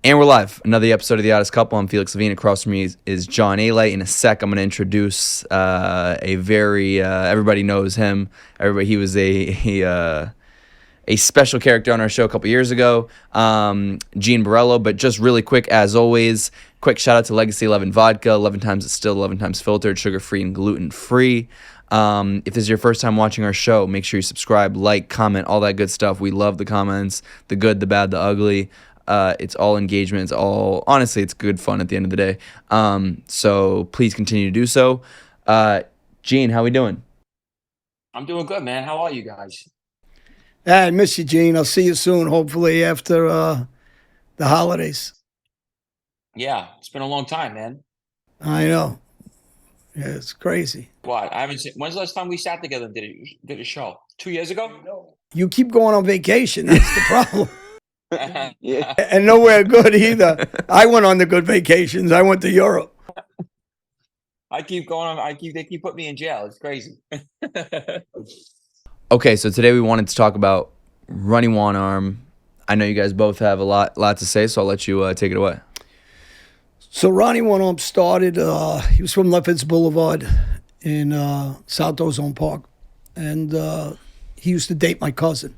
And we're live. Another episode of The Oddest Couple. I'm Felix Levine. Across from me is John Alite. In a sec, I'm going to introduce a very, everybody knows him. He was a special character on our show a couple years ago, Gene Borrello. But just really quick, as always, quick shout out to Legacy 11 Vodka. 11 times it's still 11 times filtered, sugar-free and gluten-free. If this is your first time watching our show, make sure you subscribe, like, comment, all that good stuff. We love the comments, the good, the bad, the ugly. It's all engagement. It's all, honestly, it's good fun at the end of the day. So please continue to do so. Gene, how we doing? I'm doing good, man. How are you guys? I miss you, Gene. I'll see you soon, hopefully after the holidays. Yeah, it's been a long time, man. I know. Yeah, it's crazy. What? I haven't seen. When's the last time we sat together and did a show? 2 years ago? You keep going on vacation. That's the problem. Yeah. And nowhere good either. I went on the good vacations. I went to Europe. I keep going on. They keep putting me in jail. It's crazy. Okay, so today we wanted to talk about Ronnie One-Arm. I know you guys both have a lot to say, so I'll let you take it away. So Ronnie One-Arm started, he was from Lefferts Boulevard in South Ozone Park. And he used to date my cousin.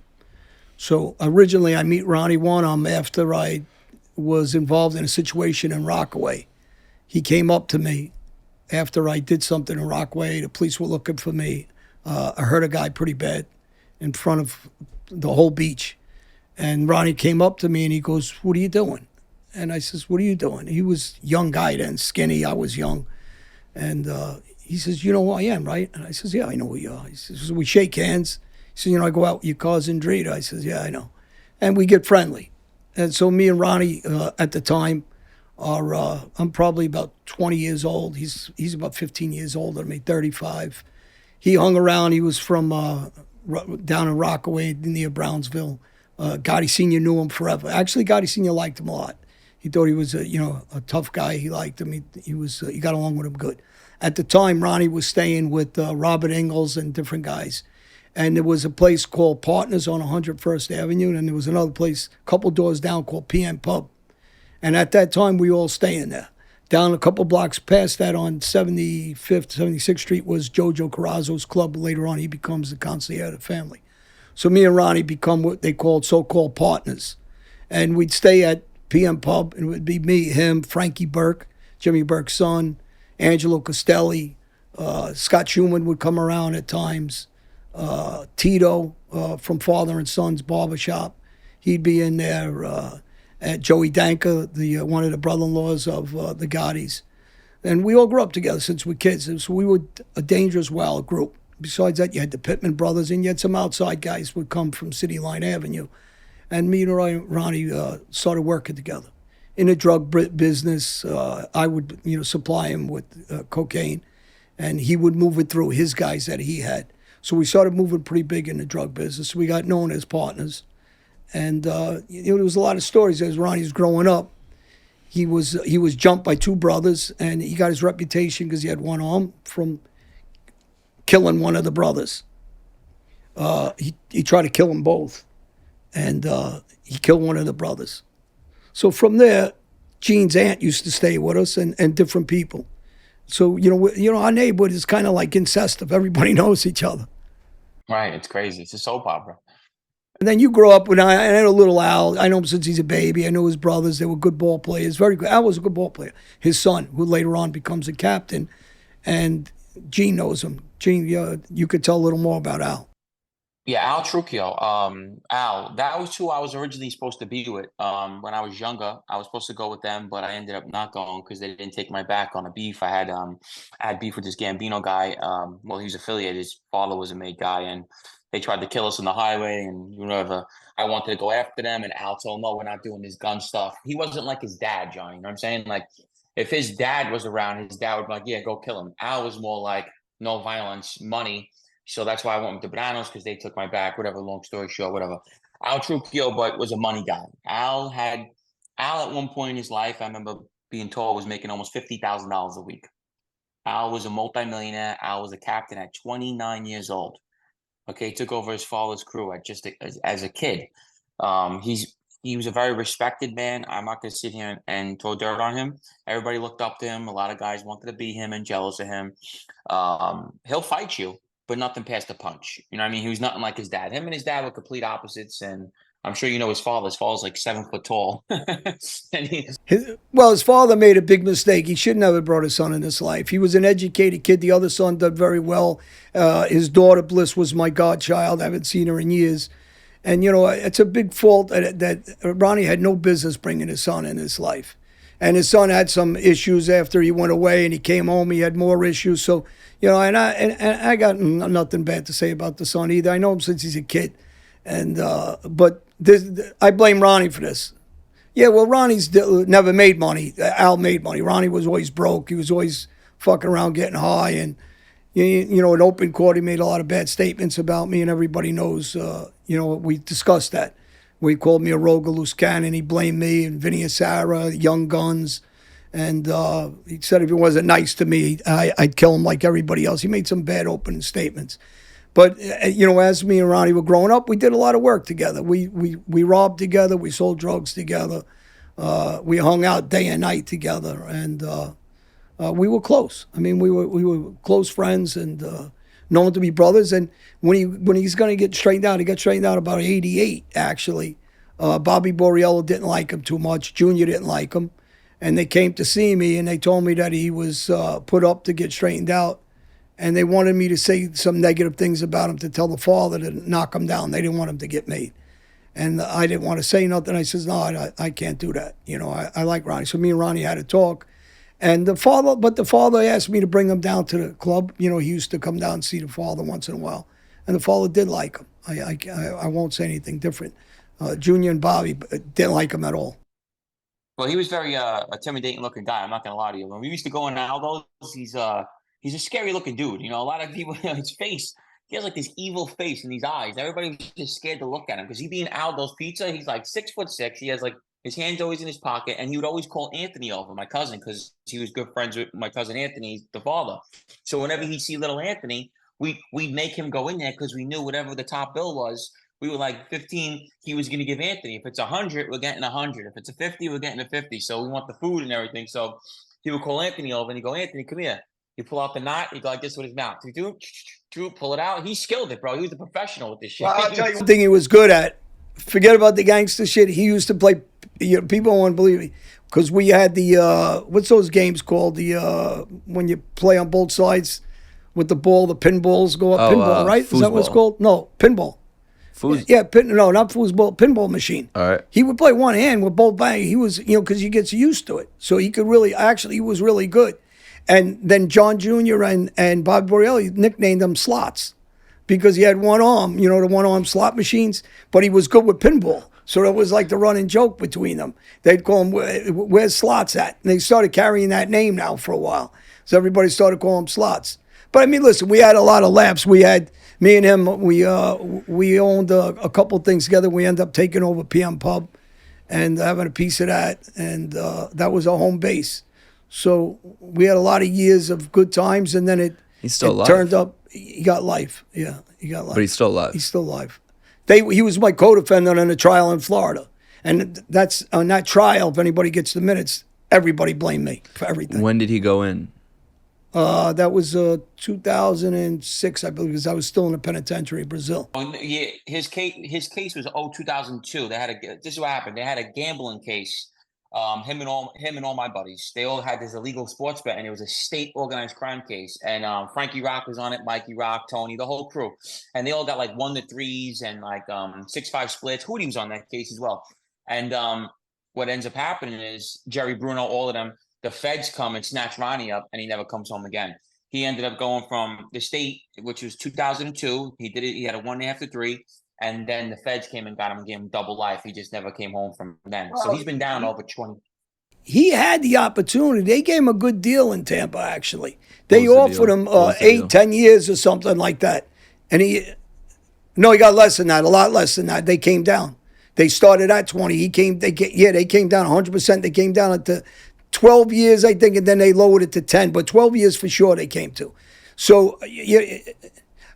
So originally I meet Ronnie One-Arm after I was involved in a situation in Rockaway. He came up to me after I did something in Rockaway. The police were looking for me. I hurt a guy pretty bad in front of the whole beach. And Ronnie came up to me and he goes, "What are you doing?" And I says, "What are you doing?" He was a young guy then, skinny. I was young. And he says, "You know who I am, right?" And I says, "Yeah, I know who you are." He says, "We shake hands." He says, "I go out with your cousin Drita." I says, "Yeah, I know." And we get friendly. And so me and Ronnie at the time are, I'm probably about 20 years old. He's about 15 years older than me, 35. He hung around. He was from down in Rockaway near Brownsville. Gotti Sr. knew him forever. Actually, Gotti Sr. liked him a lot. He thought he was a tough guy. He liked him. He got along with him good. At the time, Ronnie was staying with Robert Ingalls and different guys. And there was a place called Partners on 101st Avenue, and there was another place a couple doors down called PM Pub. And at that time, we all staying there. Down a couple blocks past that on 75th, 76th Street was Jojo Carrazzo's club. Later on, he becomes the concierge of the family. So me and Ronnie become what they called so-called partners. And we'd stay at PM Pub, and it would be me, him, Frankie Burke, Jimmy Burke's son, Angelo Costelli, Scott Schumann would come around at times, Tito from Father and Son's Barbershop. He'd be in there. At Joey Danka, one of the brother-in-laws of the Gottis. And we all grew up together since we were kids. So we were a dangerous, wild group. Besides that, you had the Pittman brothers, and you had some outside guys would come from City Line Avenue. And me and Ronnie started working together. In the drug business, I would supply him with cocaine, and he would move it through his guys that he had. So we started moving pretty big in the drug business. We got known as partners. And there was a lot of stories as Ronnie was growing up. He was jumped by two brothers, and he got his reputation because he had one arm from killing one of the brothers. He tried to kill them both, and he killed one of the brothers. So from there, Gene's aunt used to stay with us, and different people. So our neighborhood is kind of like incestive. Everybody knows each other. Right. It's crazy. It's a soap opera. And then you grow up with, I know little Al. I know him since he's a baby. I know his brothers. They were good ball players. Very good. Al was a good ball player. His son, who later on becomes a captain, and Gene knows him. Gene, you could tell a little more about Al. Yeah, Al Trucchio. Al, that was who I was originally supposed to be with. When I was younger, I was supposed to go with them, but I ended up not going because they didn't take my back on a beef. I had beef with this Gambino guy. Well, he was affiliated. His father was a made guy, and they tried to kill us on the highway and whatever. I wanted to go after them, and Al told, "No, we're not doing this gun stuff." He wasn't like his dad, John. You know what I'm saying? Like, if his dad was around, his dad would be like, "Yeah, go kill him." Al was more like, "No violence, money." So that's why I went with the Bananos, because they took my back. Whatever. Long story short, whatever. Al Trucchio, but was a money guy. Al at one point in his life, I remember being told, was making almost $50,000 a week. Al was a multimillionaire. Al was a captain at 29 years old. Okay, took over his father's crew at as a kid. He's he was a very respected man. I'm not going to sit here and throw dirt on him. Everybody looked up to him. A lot of guys wanted to be him and jealous of him. He'll fight you, but nothing past the punch. You know what I mean? He was nothing like his dad. Him and his dad were complete opposites. And I'm sure you know his father. His father's like 7 foot tall. And His father made a big mistake. He shouldn't have brought his son in this life. He was an educated kid. The other son did very well. His daughter, Bliss, was my godchild. I haven't seen her in years. And, it's a big fault that Ronnie had no business bringing his son in his life. And his son had some issues after he went away and he came home. He had more issues. So, and I got nothing bad to say about the son either. I know him since he's a kid. And but I blame Ronnie for this. Yeah, well, Ronnie's never made money. Al made money. Ronnie was always broke. He was always fucking around getting high. And, in open court, he made a lot of bad statements about me, and everybody knows, we discussed that. He called me a rogue, a loose cannon. He blamed me and Vinny Asara, Young Guns. And he said if he wasn't nice to me, I'd kill him like everybody else. He made some bad opening statements. But, as me and Ronnie were growing up, we did a lot of work together. We robbed together. We sold drugs together. We hung out day and night together. And we were close. I mean, we were close friends and known to be brothers. And when he's going to get straightened out, he got straightened out about 88, actually. Bobby Borrello didn't like him too much. Junior didn't like him. And they came to see me, and they told me that he was put up to get straightened out. And they wanted me to say some negative things about him to tell the father to knock him down. They didn't want him to get made. And I didn't want to say nothing. I says, no, I can't do that. I like Ronnie. So me and Ronnie had a talk. And the father asked me to bring him down to the club. He used to come down and see the father once in a while. And the father did like him. I won't say anything different. Junior and Bobby didn't like him at all. Well, he was very intimidating looking guy. I'm not going to lie to you. When we used to go in Aldo's, he's a scary looking dude. A lot of people, his face, he has like this evil face and these eyes. Everybody was just scared to look at him because he be in Aldo's Pizza. He's like 6'6". He has like his hand's always in his pocket, and he would always call Anthony over, my cousin, because he was good friends with my cousin Anthony, the father. So whenever he'd see little Anthony, we'd make him go in there because we knew whatever the top bill was, we were like 15, he was going to give Anthony. If it's 100, we're getting 100. If it's a 50, we're getting a 50. So we want the food and everything. So he would call Anthony over and he'd go, Anthony, come here. He'd pull out the knot. He'd go like this with his mouth. He'd do, pull it out. He skilled it, bro. He was a professional with this shit. Well, I'll tell you one thing he was good at. Forget about the gangster shit. He used to play. People won't believe me because we had the what's those games called? The when you play on both sides with the ball, the pinballs go up. Pinball, right? Foosball. Is that what it's called? No, pinball. Yeah, no, not foosball. Pinball machine. All right. He would play one hand with both bang. He was, because he gets used to it, so he could really. Actually, he was really good. And then John Jr. and Bob Borrello nicknamed him Slots because he had one arm, the one-arm slot machines, but he was good with pinball. So that was like the running joke between them. They'd call him, where's Slots at? And they started carrying that name now for a while. So everybody started calling him Slots. But I mean, listen, we had a lot of laughs. We had, me and him, we owned a couple things together. We ended up taking over PM Pub and having a piece of that. And that was our home base. So we had a lot of years of good times, and then it turned up. He got life. Yeah, he got life. But he's still alive. He's still alive. He was my co-defendant on a trial in Florida. And that's on that trial, if anybody gets the minutes, everybody blamed me for everything. When did he go in? That was 2006, I believe, because I was still in the penitentiary in Brazil. Yeah, his case was 2002. This is what happened. They had a gambling case. Him and all my buddies, they all had this illegal sports bet, and it was a state organized crime case. And Frankie Rock was on it, Mikey Rock, Tony, the whole crew, and they all got like 1-3s and like 6-5 splits. Hootie was on that case as well. And what ends up happening is Jerry Bruno, all of them, the feds come and snatch Ronnie up, and he never comes home again. He ended up going from the state, which was 2002. He did it. He had a 1.5 to 3. And then the feds came and got him and gave him double life. He just never came home from then. So he's been down over 20. He had the opportunity. They gave him a good deal in Tampa, actually. They offered him 8-10 years or something like that. And he got less than that, a lot less than that. They came down. They started at 20. They came down 100%. They came down to 12 years, I think, and then they lowered it to 10. But 12 years for sure they came to. So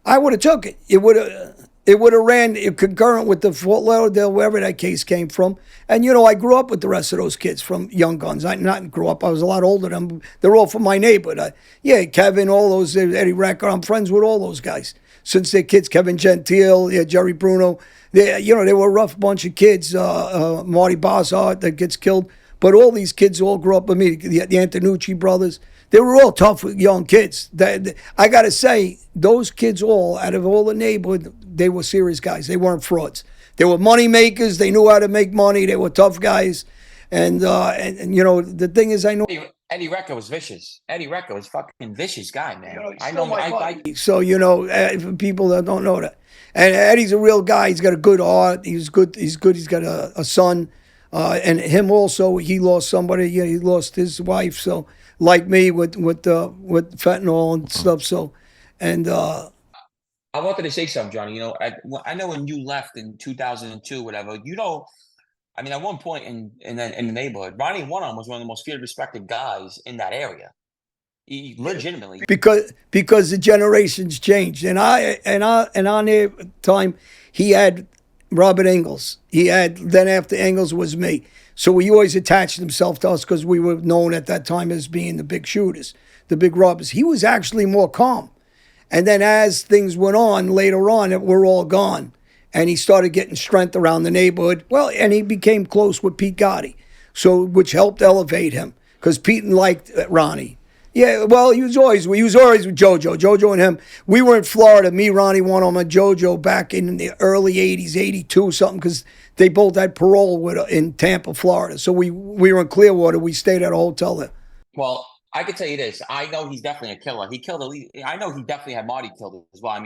I would have took it. It would have. It would have ran concurrent with the Fort Lauderdale, wherever that case came from. And, I grew up with the rest of those kids from Young Guns. I not grew up. I was a lot older than them. They're all from my neighborhood. Yeah, Kevin, all those, Eddie Recker. I'm friends with all those guys. Since they're kids, Kevin Gentile, Jerry Bruno. They were a rough bunch of kids. Marty Bossart that gets killed. But all these kids all grew up with me. The Antonucci brothers. They were all tough young kids. I got to say, those kids all, out of all the neighborhood, they were serious guys. They weren't frauds. They were money makers. They knew how to make money. They were tough guys. And the thing is, I know Eddie Recker was vicious. Eddie Recker was fucking vicious guy, man. So, for people that don't know that. And Eddie's a real guy. He's got a good heart. He's good. He's got a son. And him also, he lost somebody. He lost his wife. So, like me with fentanyl and stuff. So, and I wanted to say something, Johnny. I know when you left in 2002, whatever. At one point in the neighborhood, Ronnie One-Arm was one of the most feared, respected guys in that area. He legitimately because the generations changed, and on their time, he had Robert Engels. Then after Engels was me. So he always attached himself to us because we were known at that time as being the big shooters, the big robbers. He was actually more calm. And then as things went on, later on, we're all gone. And he started getting strength around the neighborhood. Well, and he became close with Pete Gotti, which helped elevate him because Pete liked Ronnie. Yeah, well, he was always with JoJo. JoJo and him. We were in Florida, me, Ronnie One-Arm, and JoJo back in the early 80s, 82 something, because they both had parole in Tampa, Florida. So we were in Clearwater. We stayed at a hotel there. Well, I can tell you this. I know he's definitely a killer. He killed I know he definitely had Marty killed as well.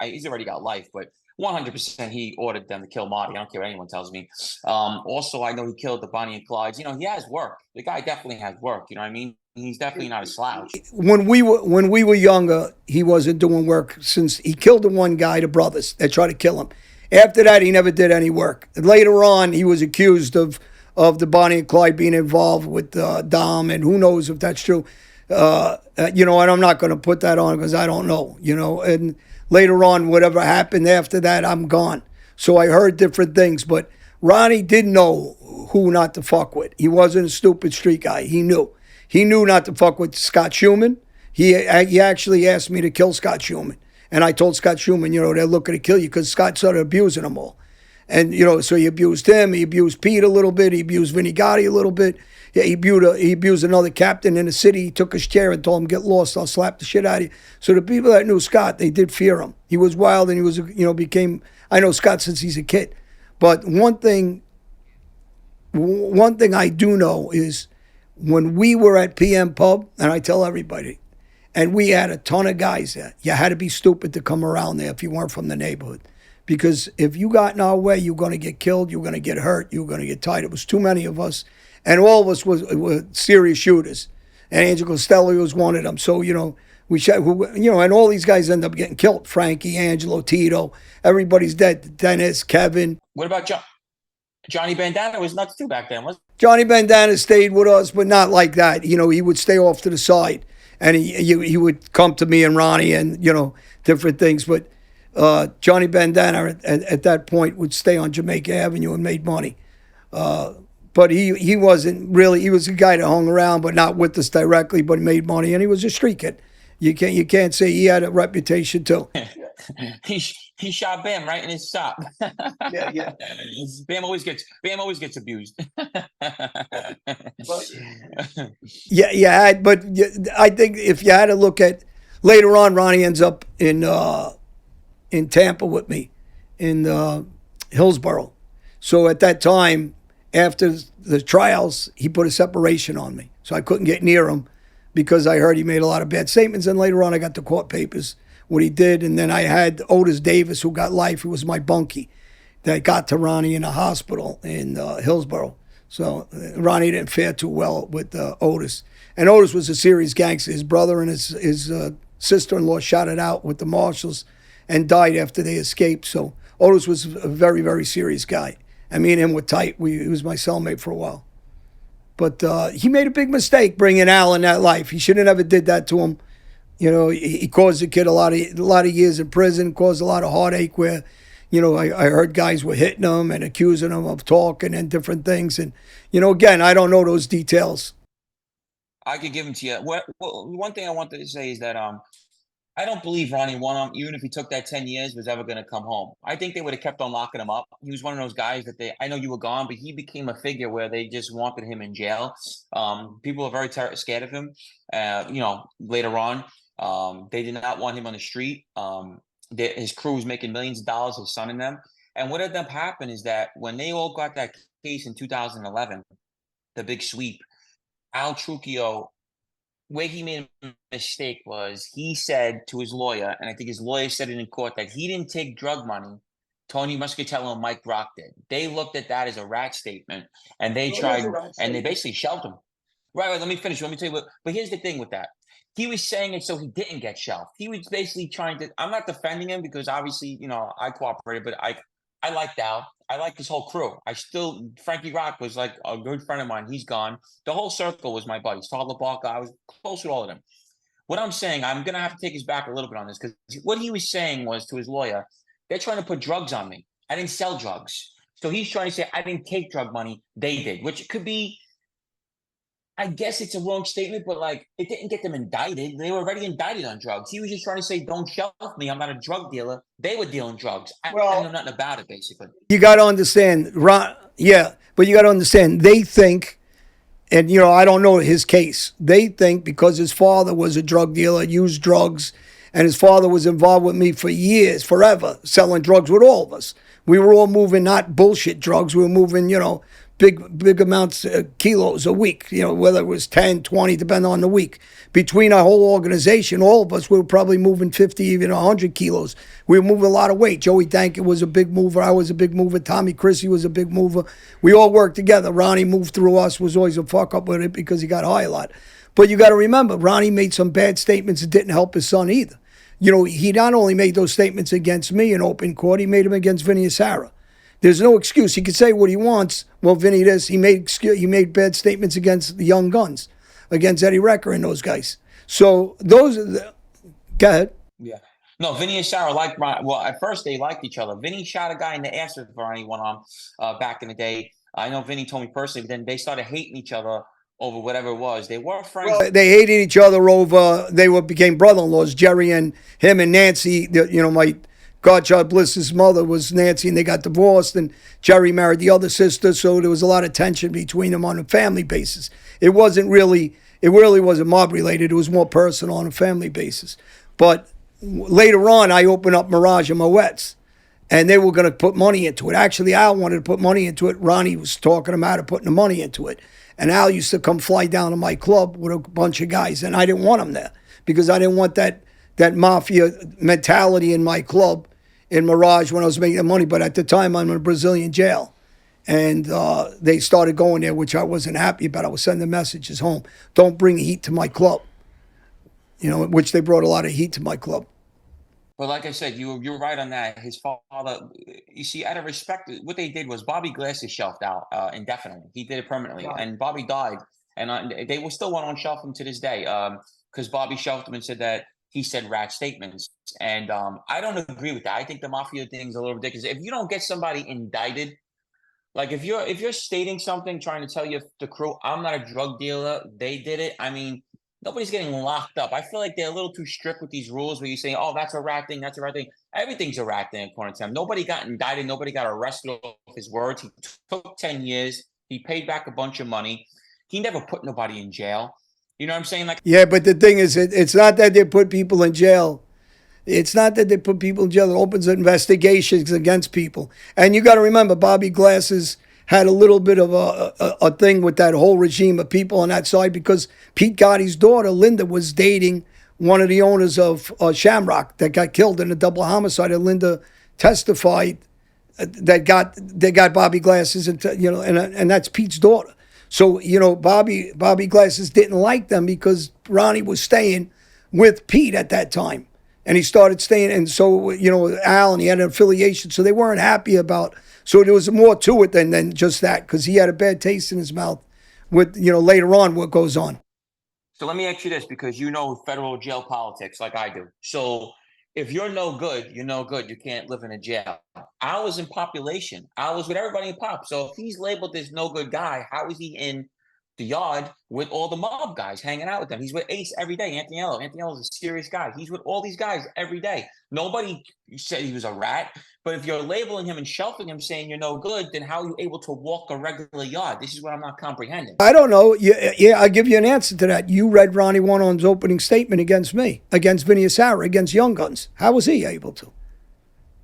He's already got life, but 100% he ordered them to kill Marty. I don't care what anyone tells me. Also, I know he killed the Bonnie and Clydes. He has work. The guy definitely has work. You know what I mean? He's definitely not a slouch. When we were younger, he wasn't doing work since he killed the one guy, the brothers, that tried to kill him. After that, he never did any work. Later on, he was accused of the Bonnie and Clyde being involved with Dom, and who knows if that's true. And I'm not going to put that on because I don't know, and later on, whatever happened after that, I'm gone. So I heard different things, but Ronnie did know who not to fuck with. He wasn't a stupid street guy. He knew. He knew not to fuck with Scott Schumann. He actually asked me to kill Scott Schumann. And I told Scott Schumann, they're looking to kill you because Scott started abusing them all. And, so he abused him. He abused Pete a little bit. He abused Vinny Gotti a little bit. Yeah, he abused another captain in the city. He took his chair and told him, get lost. I'll slap the shit out of you. So the people that knew Scott, they did fear him. He was wild and he was, I know Scott since he's a kid. But one thing I do know is when we were at PM Pub, and I tell everybody, and we had a ton of guys there, you had to be stupid to come around there if you weren't from the neighborhood. Because if you got in our way, you're going to get killed, you're going to get hurt, you're going to get tied. It was too many of us. And all of us were serious shooters. And Angelo Costello was one of them. So, we shot, and all these guys end up getting killed. Frankie, Angelo, Tito, everybody's dead. Dennis, Kevin. What about Johnny Bandana? Was nuts too back then, wasn't Johnny Bandana stayed with us, but not like that. He would stay off to the side. And he would come to me and Ronnie and, different things. But Johnny Bandana at that point would stay on Jamaica Avenue and made money. But he wasn't really, he was a guy that hung around, but not with us directly, but made money. And he was a street kid. You can't say he had a reputation too. He shot Bam right in his shop. Yeah. Bam always gets abused. Yeah, but I think if you had to look at later on, Ronnie ends up in Tampa with me in Hillsborough. So at that time, after the trials, he put a separation on me, so I couldn't get near him because I heard he made a lot of bad statements. And later on, I got the court papers, what he did. And then I had Otis Davis, who got life. He was my bunkie that got to Ronnie in a hospital in Hillsborough. So Ronnie didn't fare too well with Otis. And Otis was a serious gangster. His brother and his sister-in-law shot it out with the marshals and died after they escaped. So Otis was a very, very serious guy. And me and him were tight. He was my cellmate for a while. But he made a big mistake bringing Al in that life. He should have never did that to him. He caused the kid a lot of years in prison, caused a lot of heartache where, I heard guys were hitting him and accusing him of talking and different things. And, again, I don't know those details. I could give them to you. One thing I wanted to say is that I don't believe Ronnie One-Arm, even if he took that 10 years, was ever going to come home. I think they would have kept on locking him up. He was one of those guys that I know you were gone, but he became a figure where they just wanted him in jail. People are very scared of him. Later on, they did not want him on the street. His crew was making millions of dollars, his son and them. And what ended up happening is that when they all got that case in 2011, the big sweep, Al Trucchio, where he made a mistake was he said to his lawyer, and I think his lawyer said it in court, that he didn't take drug money. Tony Muscatello and Mike Brock did. They looked at that as a rat statement, and they tried, and they basically shelved him. Right, let me finish. Let me tell you what. But here's the thing with that. He was saying it so he didn't get shelved. He was basically trying to. I'm not defending him because obviously, I cooperated, but I liked Al. I like his whole crew. Frankie Rock was like a good friend of mine. He's gone. The whole circle was my buddies. Todd LaBarca, I was close with all of them. What I'm saying, I'm going to have to take his back a little bit on this because what he was saying was to his lawyer, they're trying to put drugs on me. I didn't sell drugs. So he's trying to say, I didn't take drug money. They did, which could be, I guess it's a wrong statement, but it didn't get them indicted. They were already indicted on drugs. He was just trying to say, don't shelf me. I'm not a drug dealer. They were dealing drugs. I know nothing about it, basically. You got to understand, but you got to understand, they think, and I don't know his case. They think because his father was a drug dealer, used drugs, and his father was involved with me for years, forever, selling drugs with all of us. We were all moving not bullshit drugs. We were moving, big amounts of kilos a week, whether it was 10, 20, depending on the week. Between our whole organization, all of us, we were probably moving 50, even 100 kilos. We were moving a lot of weight. Joey Dankert was a big mover. I was a big mover. Tommy Chrissy was a big mover. We all worked together. Ronnie moved through us, was always a fuck up with it because he got high a lot. But you got to remember, Ronnie made some bad statements that didn't help his son either. He not only made those statements against me in open court, he made them against Vinny Asara. There's no excuse. He could say what he wants. Well, Vinny, he made bad statements against the Young Guns, against Eddie Recker and those guys. So those are the. Go ahead. Yeah. No, Vinny and Sarah liked Ronnie. Well, at first they liked each other. Vinny shot a guy in the ass with Ronnie One-Arm back in the day. I know Vinny told me personally, but then they started hating each other over whatever it was. They were friends. Well, they hated each other over. Became brother-in-laws. Jerry and him and Nancy. My godchild Bliss's mother was Nancy, and they got divorced, and Jerry married the other sister, so there was a lot of tension between them on a family basis. It really wasn't mob-related. It was more personal on a family basis. But later on, I opened up Mirage and Moet's, and they were going to put money into it. Actually, Al wanted to put money into it. Ronnie was talking him out of putting the money into it. And Al used to come fly down to my club with a bunch of guys, and I didn't want him there because I didn't want that mafia mentality in my club in Mirage when I was making the money. But at the time, I'm in a Brazilian jail. And they started going there, which I wasn't happy about. I was sending messages home. Don't bring heat to my club. Which they brought a lot of heat to my club. But like I said, you're right on that. His father, you see, out of respect, what they did was Bobby Glass is shelved out indefinitely. He did it permanently. Right. And Bobby died. And they will still want to shelf him to this day because Bobby shelved him and said that he said rat statements. And I don't agree with that. I think the mafia thing is a little ridiculous. If you don't get somebody indicted, like if you're stating something, trying to tell the crew, I'm not a drug dealer, they did it. I mean, nobody's getting locked up. I feel like they're a little too strict with these rules where you say, oh, that's a rat thing, that's a rat thing. Everything's a rat thing according to him. Nobody got indicted. Nobody got arrested off his words. He took 10 years. He paid back a bunch of money. He never put nobody in jail. You know what I'm saying? Yeah, but the thing is, it's not that they put people in jail. It's not that they put people in jail. It opens investigations against people. And you got to remember, Bobby Glasses had a little bit of a thing with that whole regime of people on that side because Pete Gotti's daughter, Linda, was dating one of the owners of Shamrock that got killed in a double homicide. And Linda testified that got Bobby Glasses, and that's Pete's daughter. So, Bobby Glasses didn't like them because Ronnie was staying with Pete at that time. And he started staying, and so, Al, and he had an affiliation, so they weren't happy about. So there was more to it than just that, because he had a bad taste in his mouth with, later on what goes on. So let me ask you this, because you know federal jail politics like I do. So if you're no good, you're no good. You can't live in a jail. I was in population. I was with everybody in pop. So if he's labeled this no good guy, how is he in the yard with all the mob guys hanging out with them? He's with Ace every day. Anthony is a serious guy. He's with all these guys every day. Nobody said he was a rat. But if you're labeling him and shelving him, saying you're no good, then how are you able to walk a regular yard? This is what I'm not comprehending. I don't know. Yeah, I'll give you an answer to that. You read Ronnie One-Arm's opening statement against me, against Vinny Asara, against Young Guns. How was he able to?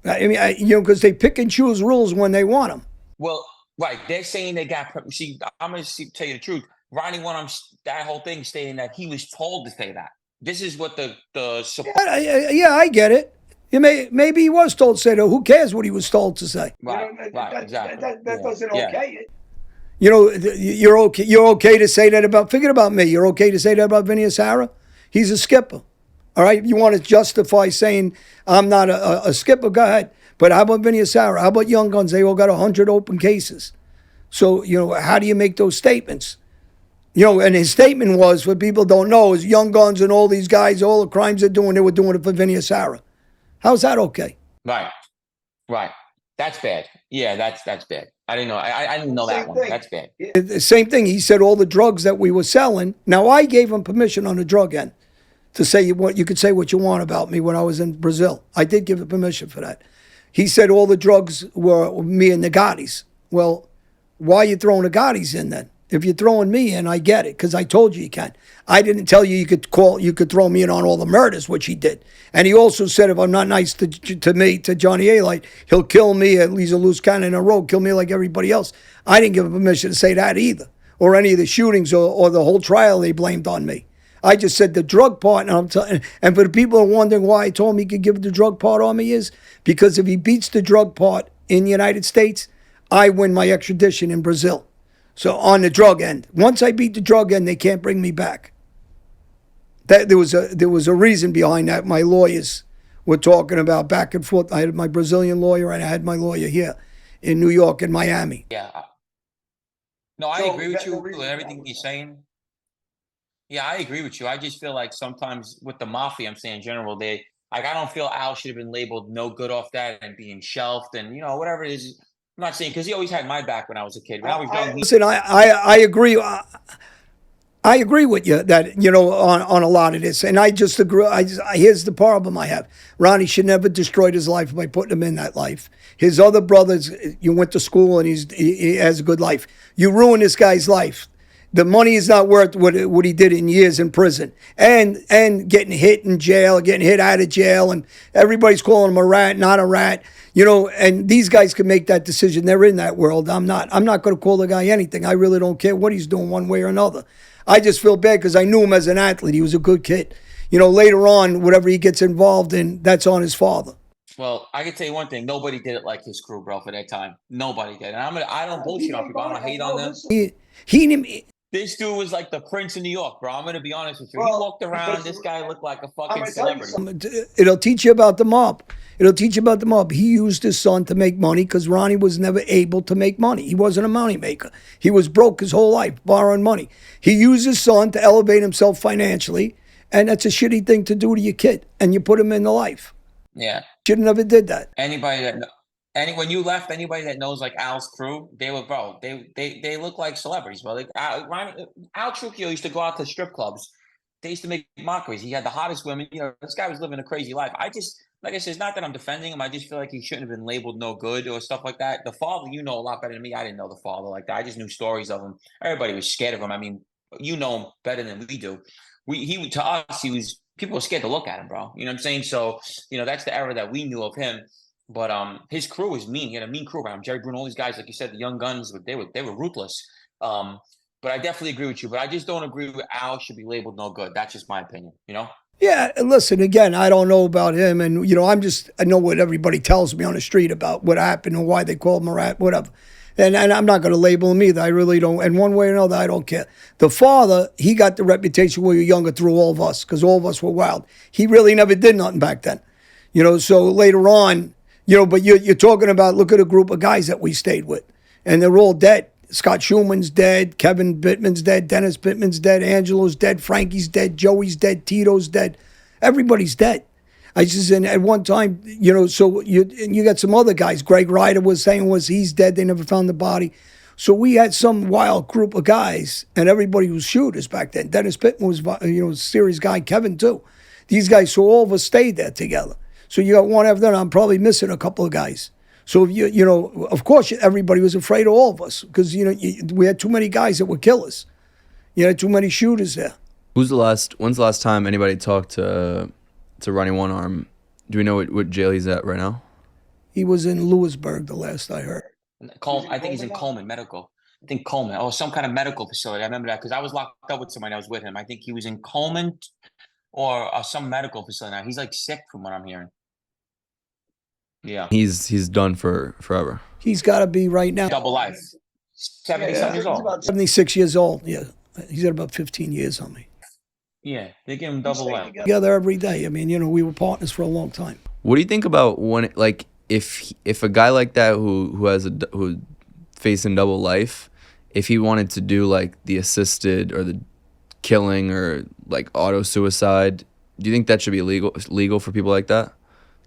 I mean, because they pick and choose rules when they want them. Well, right. They're saying they got. See, I'm going to tell you the truth. Ronnie One-Arm, that whole thing stating that he was told to say that. This is what the Yeah, I get it. Maybe he was told to say that. Who cares what he was told to say? Right, exactly. That doesn't okay it. You're okay. You're okay to say that about. Forget about me. You're okay to say that about Vinny Asara. He's a skipper. All right. You want to justify saying I'm not a skipper? Go ahead. But how about Vinny Asara? How about Young Guns? They all got 100 open cases. So how do you make those statements? And his statement was, what people don't know, is Young Guns and all these guys, all the crimes they're doing, they were doing it for Vinny Asara. How's that okay? Right. That's bad. Yeah, that's bad. I didn't know. I didn't know that one. That's bad. The same thing. He said all the drugs that we were selling. Now, I gave him permission on the drug end to say what you could say what you want about me when I was in Brazil. I did give him permission for that. He said all the drugs were me and the Gottis. Well, why are you throwing the Gottis in then? If you're throwing me in, I get it, because I told you can. I didn't tell you you could throw me in on all the murders, which he did. And he also said if I'm not nice to Johnny Alite, he'll kill me, he's a loose cannon in a road, kill me like everybody else. I didn't give him permission to say that either, or any of the shootings or the whole trial they blamed on me. I just said the drug part, and for the people who are wondering why I told him he could give the drug part on me is because if he beats the drug part in the United States, I win my extradition in Brazil. So on the drug end, once I beat the drug end, they can't bring me back. There was a reason behind that. My lawyers were talking about back and forth. I had my Brazilian lawyer and I had my lawyer here in New York and Miami. Yeah. No, I agree with you with everything he's saying. Yeah, I agree with you. I just feel like sometimes with the mafia, I'm saying in general, I don't feel Al should have been labeled no good off that and being shelved and whatever it is. I'm not saying because he always had my back when I was a kid. When I was young, listen, I agree. I agree with you that on a lot of this, and I just agree. Here's the problem I have: Ronnie should never destroyed his life by putting him in that life. His other brothers, you went to school and he has a good life. You ruined this guy's life. The money is not worth what he did in years in prison, and getting hit in jail, getting hit out of jail, and everybody's calling him a rat, not a rat. And these guys can make that decision. They're in that world. I'm not going to call the guy anything. I really don't care what he's doing one way or another. I just feel bad because I knew him as an athlete. He was a good kid. Later on, whatever he gets involved in, that's on his father. Well, I can tell you one thing. Nobody did it like his crew, bro, for that time. Nobody did. And I don't bullshit on people. I don't hate on them. This dude was like the Prince of New York, bro. I'm going to be honest with you. He walked around. This guy looked like a fucking celebrity. It'll teach you about the mob. He used his son to make money because Ronnie was never able to make money. He wasn't a money maker. He was broke his whole life, borrowing money. He used his son to elevate himself financially, and that's a shitty thing to do to your kid, and you put him in the life. Yeah. Should have never did that. When you left, anybody that knows like Al's crew, they were they look like celebrities, bro. Like Al Trucchio used to go out to strip clubs. They used to make mockeries. He had the hottest women. This guy was living a crazy life. Like I said, it's not that I'm defending him. I just feel like he shouldn't have been labeled no good or stuff like that. The father, a lot better than me. I didn't know the father like that. I just knew stories of him. Everybody was scared of him. I mean, you know him better than we do. To us, people were scared to look at him, bro. You know what I'm saying? So, that's the era that we knew of him. But his crew was mean. He had a mean crew around him. Jerry Bruno, all these guys, like you said, the Young Guns, they were ruthless. But I definitely agree with you. But I just don't agree with Al should be labeled no good. That's just my opinion, Yeah, listen, again, I don't know about him. And, I know what everybody tells me on the street about what happened and why they called him a rat, whatever. And I'm not going to label him either. I really don't. And one way or another, I don't care. The father, he got the reputation when we were younger through all of us because all of us were wild. He really never did nothing back then. So later on, but you're talking about, look at a group of guys that we stayed with, and they're all dead. Scott Schumann's dead, Kevin Bittman's dead, Dennis Bittman's dead, Angelo's dead, Frankie's dead, Joey's dead, Tito's dead. Everybody's dead. I just, and at one time, so you got some other guys. Greg Ryder was saying he's dead. They never found the body. So we had some wild group of guys, and everybody was shooters back then. Dennis Pittman was, series guy. Kevin too. These guys, so all of us stayed there together. So you got one after that. I'm probably missing a couple of guys. So if of course, everybody was afraid of all of us because we had too many guys that were killers. You had too many shooters there. When's the last time anybody talked to Ronnie One-Arm? Do we know what jail he's at right now? He was in Lewisburg, the last I heard. I think he's in Coleman Medical. I think Coleman, or some kind of medical facility. I remember that because I was locked up with somebody that was with him. I think he was in Coleman or some medical facility. Now he's like sick from what I'm hearing. Yeah, he's done for forever. He's got to be right now. Double life. 70-something years old. 76 years old. Yeah, he's got about 15 years on me. Yeah, they give him double life. Together every day. I mean, we were partners for a long time. What do you think about when, like, if a guy like that who's facing double life, if he wanted to do like the assisted or the killing or like auto suicide, do you think that should be legal for people like that?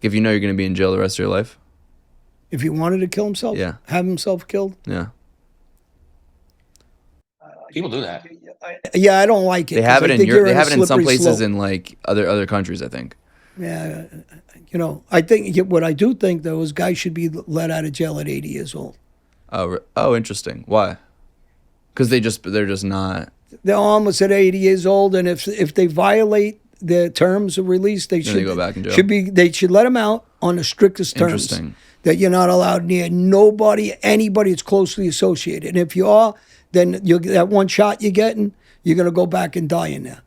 If you know you're going to be in jail the rest of your life? If he wanted to kill himself? Yeah. Have himself killed? Yeah. People do that. Yeah, I don't like it. They have it in Europe. They have it in some places slope. in like other countries, I think. Yeah, I think what I do think though is guys should be let out of jail at 80 years old. Oh, interesting. Why? Because they're just not. They're almost at 80 years old, and if they violate their terms of release, they go back in jail. They should let them out on the strictest terms. Interesting. That you're not allowed near anybody that's closely associated. And if you are, then that one shot you're getting, you're going to go back and die in there.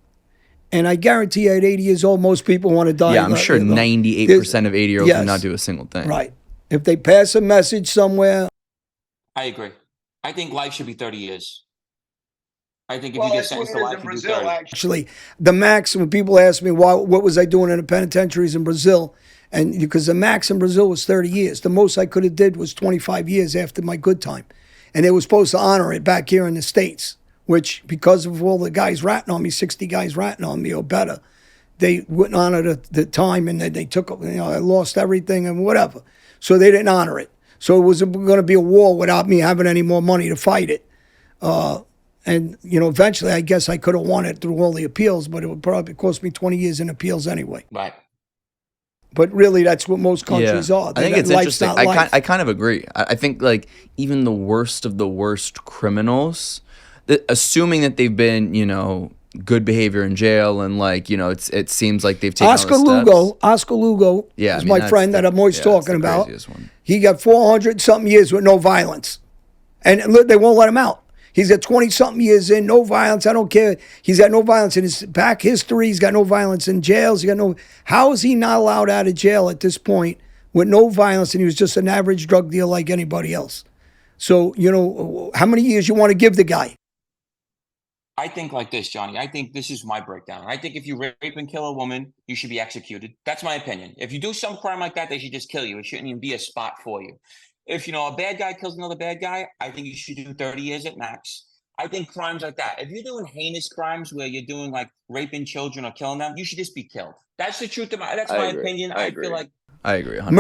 And I guarantee you at 80 years old, most people want to die. Yeah, I'm sure 98% of 80-year-olds do not do a single thing. Right. If they pass a message somewhere. I agree. I think life should be 30 years. I think if you get sentenced to life, you do 30. Actually, the max, when people ask me what was I doing in the penitentiaries in Brazil, and because the max in Brazil was 30 years. The most I could have did was 25 years after my good time. And they were supposed to honor it back here in the States, which because of all the guys ratting on me, 60 guys ratting on me or better, they wouldn't honor the time, and they took, I lost everything and whatever. So they didn't honor it. So it was going to be a war without me having any more money to fight it. And, eventually I guess I could have won it through all the appeals, but it would probably cost me 20 years in appeals anyway. Right. But really, that's what most countries are. I think it's interesting. I kind of agree. I think like even the worst of the worst criminals, assuming that they've been, good behavior in jail and like, it seems like they've taken Oscar Lugo is my friend that I'm always talking about. He got 400-something years with no violence. And they won't let him out. He's got 20-something years in, no violence. I don't care. He's got no violence in his back history. He's got no violence in jails. How is he not allowed out of jail at this point with no violence, and he was just an average drug dealer like anybody else? So, how many years you want to give the guy? I think like this, Johnny. I think this is my breakdown. I think if you rape and kill a woman, you should be executed. That's my opinion. If you do some crime like that, they should just kill you. It shouldn't even be a spot for you. If, a bad guy kills another bad guy, I think you should do 30 years at max. I think crimes like that, if you're doing heinous crimes where you're doing like raping children or killing them, you should just be killed. That's the truth of my opinion. I agree. Feel like I agree. 100%.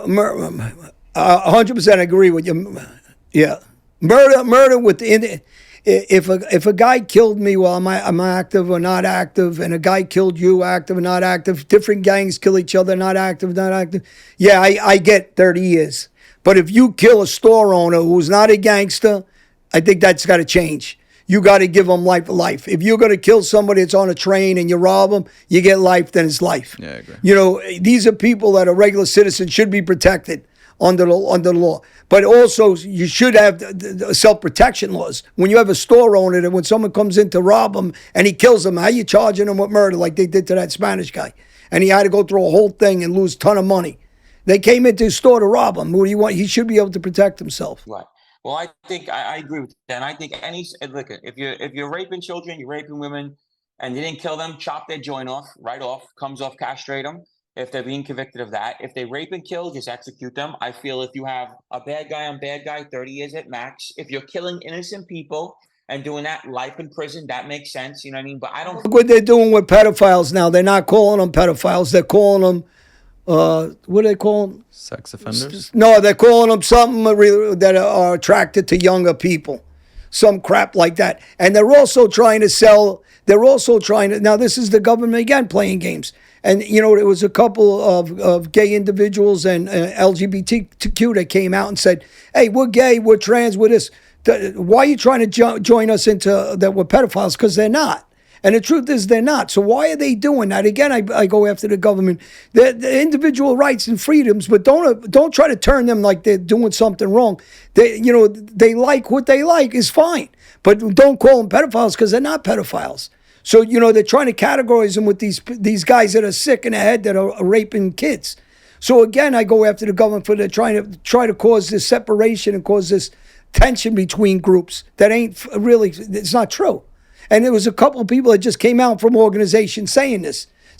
Murder, 100% agree with you. Yeah. Murder with the, if a guy killed me while I'm active or not active, and a guy killed you active or not active, different gangs kill each other, not active, not active. Yeah, I get 30 years. But if you kill a store owner who's not a gangster, I think that's got to change. You got to give them life. If you're going to kill somebody that's on a train and you rob them, you get life, then it's life. Yeah, I agree. These are people that are regular citizens, should be protected under the law. But also, you should have the self-protection laws. When you have a store owner, that when someone comes in to rob them and he kills them, how you charging them with murder like they did to that Spanish guy? And he had to go through a whole thing and lose a ton of money. They came into his store to rob him. What do you want? He should be able to protect himself. Right. Well, I think I agree with that. And I think look, if you're raping children, you're raping women, and you didn't kill them, chop their joint off, right off, comes off, castrate them. If they're being convicted of that, if they rape and kill, just execute them. I feel if you have a bad guy on bad guy, 30 years at max. If you're killing innocent people and doing that, life in prison, that makes sense. You know what I mean? But I don't. Look what they're doing with pedophiles now. They're not calling them pedophiles. They're calling them what do they call them? Sex offenders? No, they're calling them something that are attracted to younger people. Some crap like that. And they're also trying to sell, now this is the government again playing games. And, there was a couple of gay individuals and LGBTQ that came out and said, hey, we're gay, we're trans, we're this. Why are you trying to join us into that we're pedophiles? Because they're not. And the truth is they're not. So why are they doing that? Again, I go after the government. The individual rights and freedoms, but don't try to turn them like they're doing something wrong. They like what they like is fine. But don't call them pedophiles because they're not pedophiles. So, they're trying to categorize them with these guys that are sick in the head that are raping kids. So again, I go after the government for trying to cause this separation and cause this tension between groups that ain't really, it's not true. And there was a couple of people that just came out from organizations saying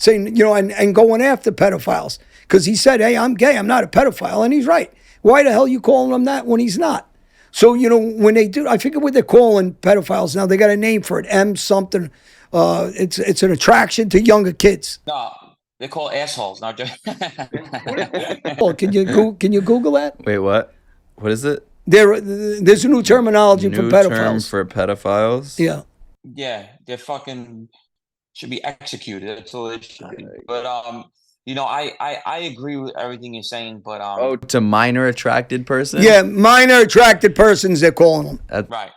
and going after pedophiles. Because he said, hey, I'm gay, I'm not a pedophile. And he's right. Why the hell are you calling him that when he's not? So, when they do, I forget what they're calling pedophiles now. They got a name for it, M something. It's an attraction to younger kids. No, they're called assholes. Not just. Oh, can you Google that? Wait, what? What is it? There's a new terminology for pedophiles. Term for pedophiles? Yeah. Yeah, they're fucking should be executed. That's all it should be. But I agree with everything you're saying. But to minor attracted person? Yeah, minor attracted persons. They're calling them. Right.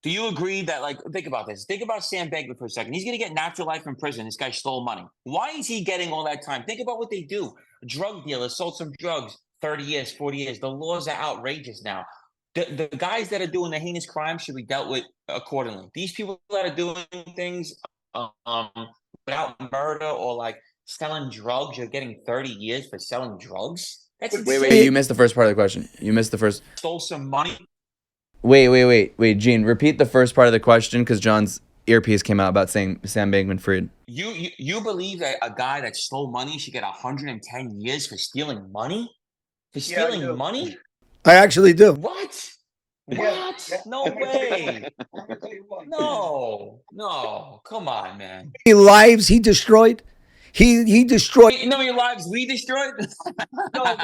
Do you agree that, think about this? Think about Sam Bankman for a second. He's going to get natural life in prison. This guy stole money. Why is he getting all that time? Think about what they do. A drug dealer sold some drugs, 30 years, 40 years. The laws are outrageous now. The guys that are doing the heinous crimes should be dealt with accordingly. These people that are doing things without murder or selling drugs, you're getting 30 years for selling drugs? That's insane. Wait, you missed the first part of the question. You missed the first. Stole some money. Wait, Gene, repeat the first part of the question because John's earpiece came out about saying Sam Bankman-Fried. You believe that a guy that stole money should get 110 years for stealing money? For stealing money? I actually do. What? What? No way. No. Come on, man. Lives he destroyed. He destroyed. You know your lives we destroyed? I'm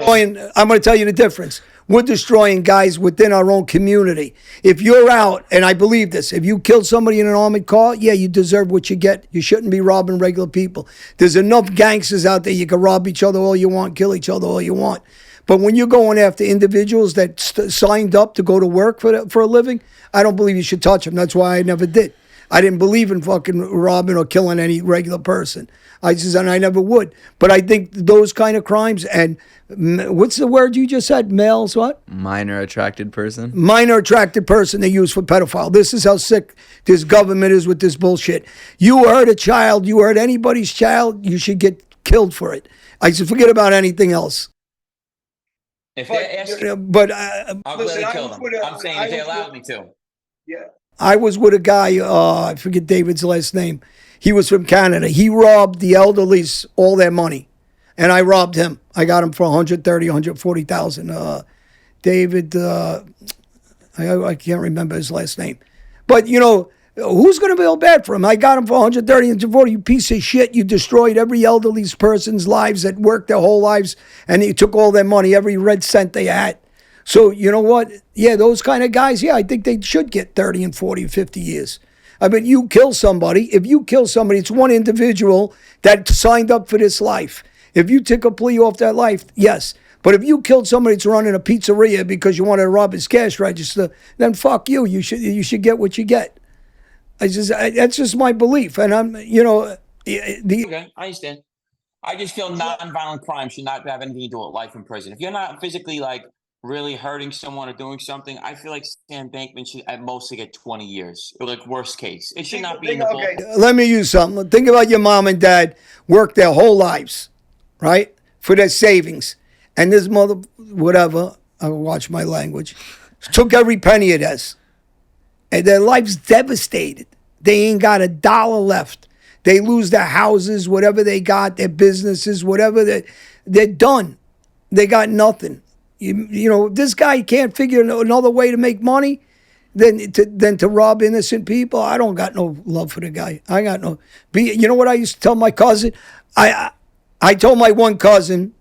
going to tell you the difference. We're destroying guys within our own community. If you're out, and I believe this, if you kill somebody in an armored car, yeah, you deserve what you get. You shouldn't be robbing regular people. There's enough gangsters out there. You can rob each other all you want, kill each other all you want. But when you're going after individuals that signed up to go to work for a living, I don't believe you should touch them. That's why I never did. I didn't believe in fucking robbing or killing any regular person. And I never would. But I think those kind of crimes and what's the word you just said? Males what? Minor attracted person. Minor attracted person they use for pedophile. This is how sick this government is with this bullshit. You hurt a child, you hurt anybody's child, you should get killed for it. I should forget about anything else. If they're asking, I'll listen, kill them. I'm saying if they allowed me to. Yeah. I was with a guy, I forget David's last name. He was from Canada. He robbed the elderlies all their money. And I robbed him. I got him for $140,000. David, I can't remember his last name. But, who's going to feel bad for him? I got him for $130, $140. You piece of shit. You destroyed every elderly person's lives that worked their whole lives. And you took all their money, every red cent they had. So, you know what? Yeah, those kind of guys, I think they should get 30 and 40 and 50 years. I mean, you kill somebody. If you kill somebody, it's one individual that signed up for this life. If you take a plea off that life, yes. But if you killed somebody that's running a pizzeria because you wanted to rob his cash register, then fuck you. You should get what you get. That's just my belief. And I'm, Okay, I understand. I just feel nonviolent crime should not have anything to do with life in prison. If you're not physically really hurting someone or doing something, I feel like Sam Bankman should at most get 20 years. Or worst case. It should not be in the book. Let me use something. Think about your mom and dad worked their whole lives, right? For their savings. And this whatever, I watch my language, took every penny of this. And their life's devastated. They ain't got $1 left. They lose their houses, whatever they got, their businesses, whatever. They're done. They got nothing. This guy can't figure another way to make money than to rob innocent people. I don't got no love for the guy. I got no. You know what I used to tell my cousin? I told my one cousin,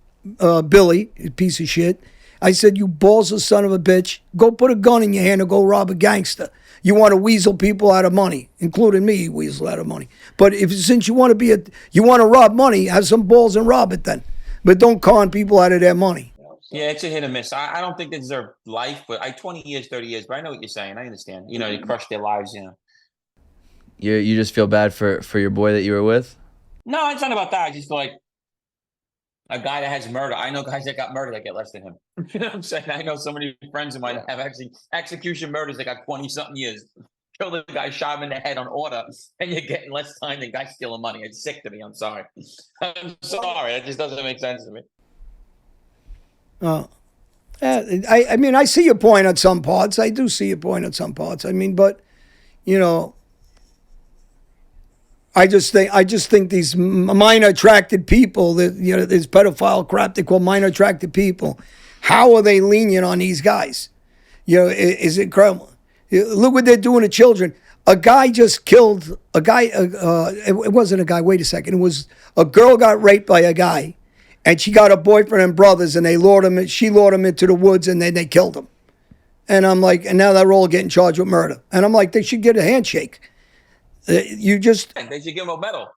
Billy, a piece of shit, I said, you balls of son of a bitch, go put a gun in your hand and go rob a gangster. You want to weasel people out of money, including me, weasel out of money. But since you want to rob money, have some balls and rob it then. But don't con people out of their money. Yeah, it's a hit or miss. I don't think they deserve life, but 20 years, 30 years. But I know what you're saying. I understand. You know, they crushed their lives. You know. You just feel bad for your boy that you were with? No, it's not about that. I just feel like a guy that has murder. I know guys that got murdered that get less than him. You know what I'm saying? I know so many friends of mine that have actually execution murders that got 20-something years. Killed a guy, shot him in the head on order, and you're getting less time than guys stealing money. It's sick to me. I'm sorry. I'm sorry. It just doesn't make sense to me. I mean, I see your point on some parts. I do see your point on some parts. I mean, but, you know, I just think these minor attracted people, that, you know, this pedophile crap they call minor attracted people, how are they lenient on these guys? You know, is it incredible? Look what they're doing to children. A guy just killed a guy. It wasn't a guy. Wait a second. It was a girl got raped by a guy, and she got a boyfriend and brothers, and they lured him. She lured him into the woods, and then they killed him. And I'm like, and now they're all getting charged with murder. And I'm like, they should get a handshake. You just They should give him a medal.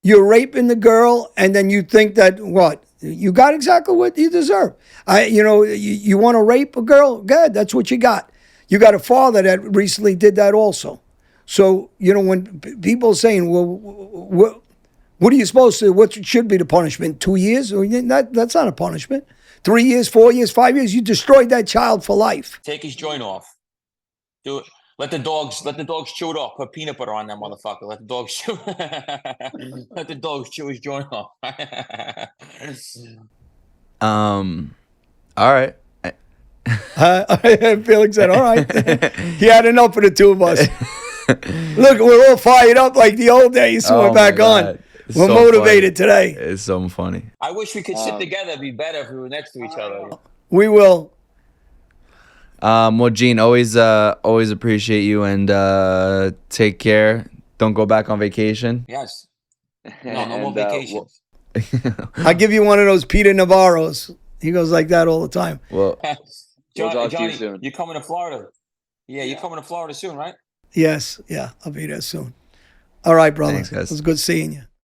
You're raping the girl, and then you think that what? You got exactly what you deserve. You want to rape a girl? Good, that's what you got. You got a father that recently did that also. So, you know, when people are saying, well, what are you supposed to, what should be the punishment? 2 years? That's not a punishment. 3 years, 4 years, 5 years, you destroyed that child for life. Take his joint off. Do it. Let the dogs chew it off. Put peanut butter on that motherfucker. Let the dogs chew. Let the dogs chew his joint off. All right. Felix said, all right. He had enough of the two of us. Look, we're all fired up like the old days. So we're back on. We're so motivated today. It's so funny. I wish we could sit together. It'd be better if we were next to each other. We will. Well, Gene, always appreciate you, and take care. Don't go back on vacation. Yes. No more vacations. I'll give you one of those Peter Navarros. He goes like that all the time. Well, Johnny, we'll talk to you soon. You're coming to Florida. Yeah, you're coming to Florida soon, right? Yes. Yeah, I'll be there soon. All right, brother. Thanks, guys. It was good seeing you.